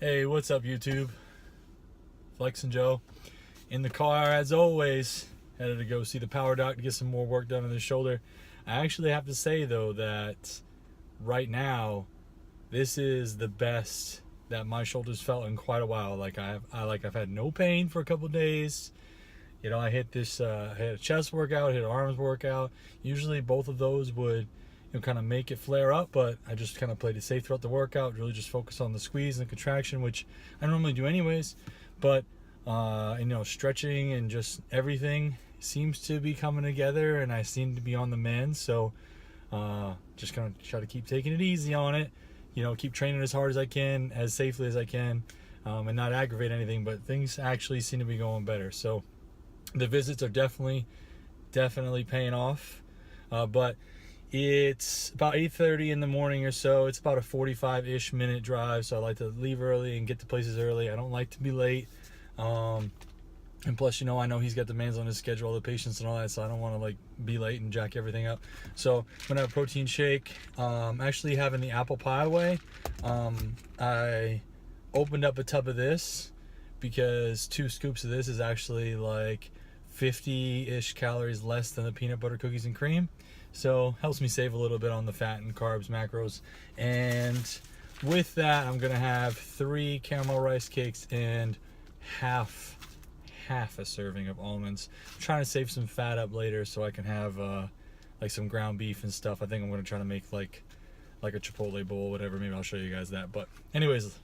Hey, what's up, YouTube? Flex and Joe in the car as always, headed to go see the power doc to get some more work done on his shoulder. I actually have to say though that right now this is the best that my shoulders felt in quite a while. I've had no pain for a couple days. You know, I hit a chest workout, hit an arms workout. Usually both of those would kind of make it flare up, but I just kind of played it safe throughout the workout, really just focus on the squeeze and contraction, which I normally do anyways. But stretching and just everything seems to be coming together, and I seem to be on the mend. So just kind of try to keep taking it easy on it, keep training as hard as I can, as safely as I can, and not aggravate anything. But things actually seem to be going better. So the visits are definitely paying off. But it's about 8:30 in the morning or so. It's about a 45-ish minute drive, so I like to leave early and get to places early. I don't like to be late. And plus, I know he's got demands on his schedule, all the patients and all that, so I don't want to be late and jack everything up. So I'm gonna have a protein shake. Actually having the apple pie way. I opened up a tub of this because 2 scoops of this is actually 50-ish calories less than the peanut butter cookies and cream. So helps me save a little bit on the fat and carbs, macros. And with that, I'm gonna have 3 caramel rice cakes and half a serving of almonds. I'm trying to save some fat up later so I can have some ground beef and stuff. I think I'm gonna try to make like a Chipotle bowl, whatever. Maybe I'll show you guys that. But anyways,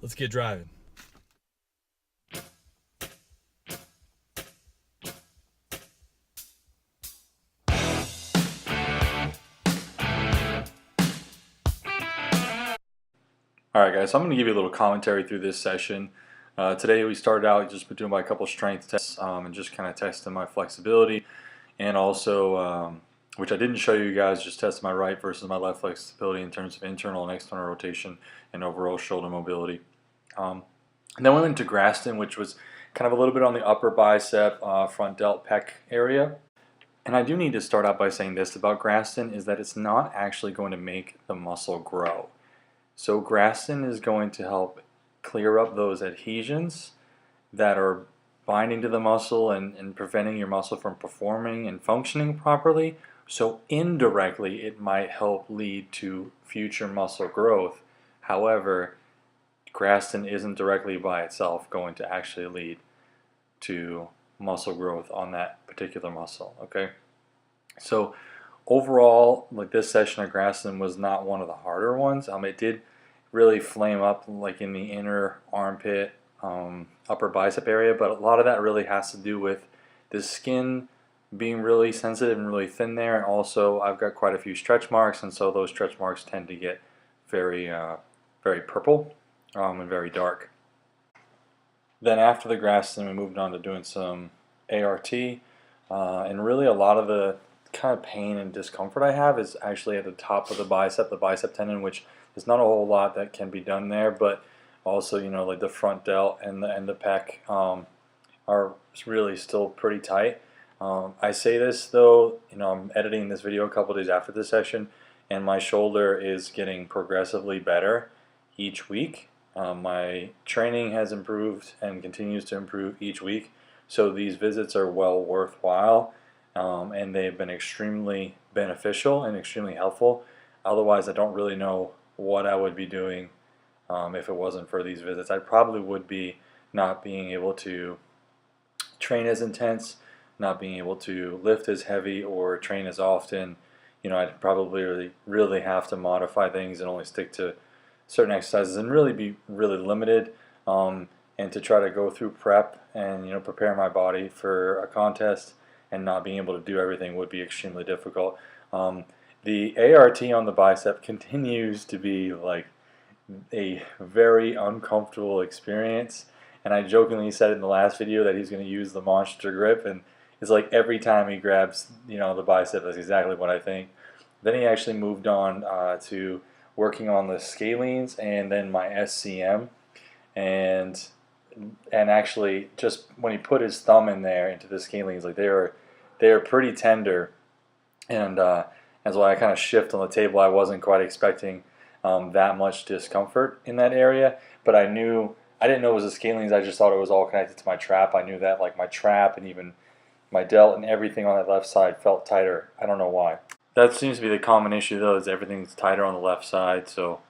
let's get driving. Alright guys, so I'm going to give you a little commentary through this session. Today we started out just doing a couple strength tests and just kind of testing my flexibility, and also, which I didn't show you guys, just testing my right versus my left flexibility in terms of internal and external rotation and overall shoulder mobility. And then we went to Graston, which was kind of a little bit on the upper bicep, front delt pec area. And I do need to start out by saying this about Graston, is that it's not actually going to make the muscle grow. So Graston is going to help clear up those adhesions that are binding to the muscle and preventing your muscle from performing and functioning properly. So indirectly it might help lead to future muscle growth. However, Graston isn't directly by itself going to actually lead to muscle growth on that particular muscle. Okay, so overall, this session of Graston was not one of the harder ones. It did really flame up in the inner armpit, upper bicep area, but a lot of that really has to do with the skin being really sensitive and really thin there, and also I've got quite a few stretch marks, and so those stretch marks tend to get very purple and very dark. Then after the Graston, we moved on to doing some ART, and really a lot of the kind of pain and discomfort I have is actually at the top of the bicep tendon, which there's not a whole lot that can be done there, but also the front delt and the pec are really still pretty tight. I say this though, I'm editing this video a couple days after this session, and my shoulder is getting progressively better each week. My training has improved and continues to improve each week, so these visits are well worthwhile, and they've been extremely beneficial and extremely helpful. Otherwise, I don't really know what I would be doing if it wasn't for these visits. I probably would be not being able to train as intense, not being able to lift as heavy or train as often. I'd probably really have to modify things and only stick to certain exercises and really be really limited, and to try to go through prep and prepare my body for a contest and not being able to do everything would be extremely difficult. The ART on the bicep continues to be a very uncomfortable experience, and I jokingly said in the last video that he's going to use the monster grip, and it's every time he grabs the bicep, that's exactly what I think. Then he actually moved on to working on the scalenes and then my SCM, and actually just when he put his thumb in there into the scalenes, they are pretty tender, and that's why I kind of shift on the table. I wasn't quite expecting that much discomfort in that area. But I didn't know it was the scalenes. I just thought it was all connected to my trap. I knew that like my trap and even my delt and everything on that left side felt tighter. I don't know why. That seems to be the common issue though, is everything's tighter on the left side. So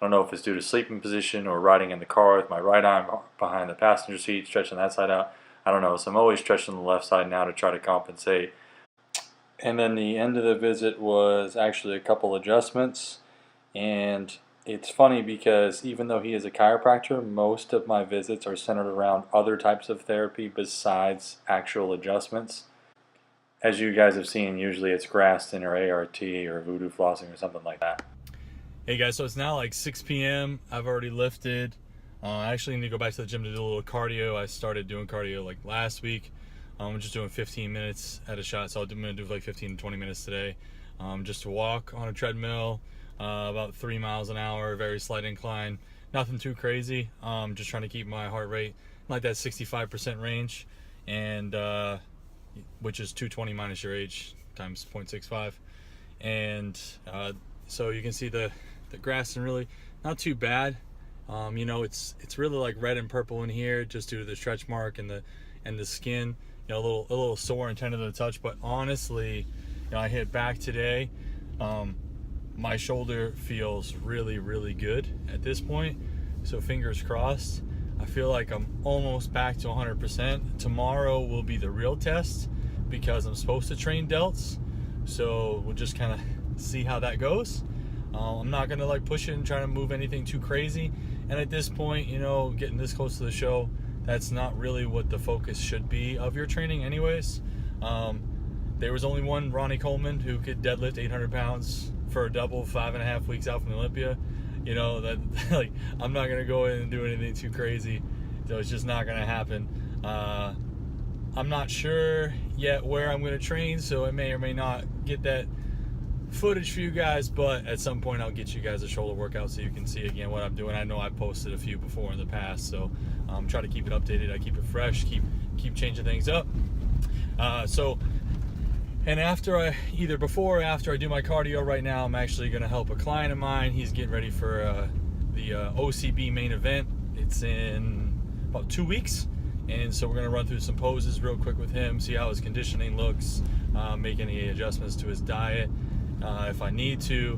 I don't know if it's due to sleeping position or riding in the car with my right arm behind the passenger seat, stretching that side out. I don't know. So I'm always stretching the left side now to try to compensate. And then the end of the visit was actually a couple adjustments. And it's funny because even though he is a chiropractor, most of my visits are centered around other types of therapy besides actual adjustments. As you guys have seen, usually it's Graston or ART or voodoo flossing or something like that. Hey guys, so it's now like 6 p.m. I've already lifted. I actually need to go back to the gym to do a little cardio. I started doing cardio like last week. I'm just doing 15 minutes at a shot, so I'm going to do like 15 to 20 minutes today. Just to walk on a treadmill, about 3 miles an hour, very slight incline. Nothing too crazy. Just trying to keep my heart rate like that 65% range, and which is 220 minus your age times 0.65. And so you can see the Graston really not too bad. You know, it's really like red and purple in here just due to the stretch mark and the skin. You know, a little sore and tender to the touch. But honestly, you know, I hit back today. My shoulder feels really, really good at this point. So fingers crossed. I feel like I'm almost back to 100%. Tomorrow will be the real test because I'm supposed to train delts. So we'll just kind of see how that goes. I'm not gonna like push it and try to move anything too crazy. And at this point, you know, getting this close to the show, that's not really what the focus should be of your training anyways. There was only one Ronnie Coleman who could deadlift 800 pounds for a double 5.5 weeks out from the Olympia. You know, that like I'm not gonna go in and do anything too crazy. So it's just not gonna happen. I'm not sure yet where I'm gonna train, so I may or may not get that footage for you guys, but at some point I'll get you guys a shoulder workout so you can see again what I'm doing. I know I posted a few before in the past, so try to keep it updated. I keep it fresh, keep changing things up. And after before or after I do my cardio right now, I'm actually going to help a client of mine. He's getting ready for the OCB main event. It's in about 2 weeks. And so we're going to run through some poses real quick with him, see how his conditioning looks, make any adjustments to his diet if I need to,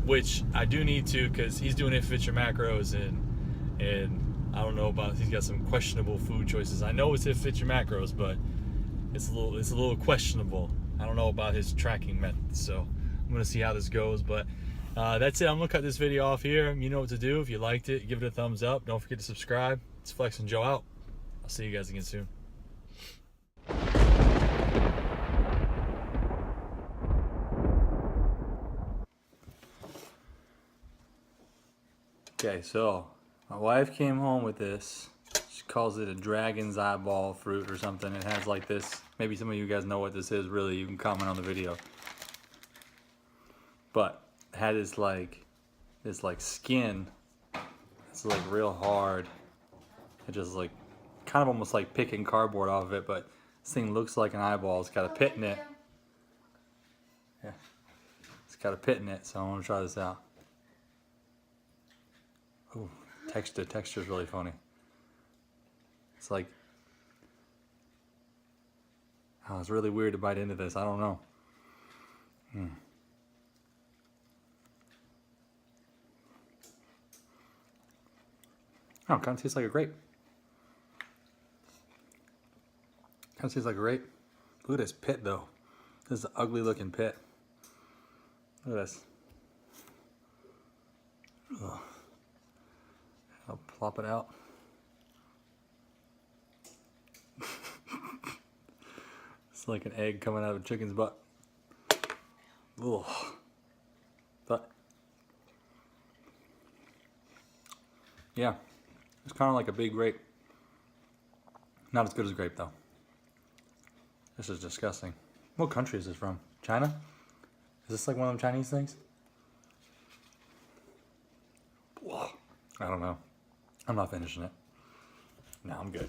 which I do need to because he's doing It Fits Your Macros, and I don't know about, he's got some questionable food choices. I know it's It Fits Your Macros, but it's a little questionable. I don't know about his tracking methods, so I'm going to see how this goes. But that's it. I'm going to cut this video off here. You know what to do. If you liked it, give it a thumbs up. Don't forget to subscribe. It's Flex and Joe out. I'll see you guys again soon. Okay, so my wife came home with this. She calls it a dragon's eyeball fruit or something. It has like this. Maybe some of you guys know what this is. Really, you can comment on the video. But it had this like skin. It's like real hard. It just like kind of almost like picking cardboard off of it. But this thing looks like an eyeball. It's got a pit in it. Yeah, it's got a pit in it. So I want to try this out. Ooh, texture is really funny. It's like, oh, it's really weird to bite into this. I don't know. Oh, it kind of tastes like a grape. Kind of tastes like a grape. Look at this pit though. This is an ugly looking pit. Look at this. Ugh. I'll plop it out. It's like an egg coming out of a chicken's butt. Ugh. But yeah, it's kind of like a big grape. Not as good as grape though. This is disgusting. What country is this from? China? Is this like one of them Chinese things? Ugh. I don't know. I'm not finishing it. No, I'm good.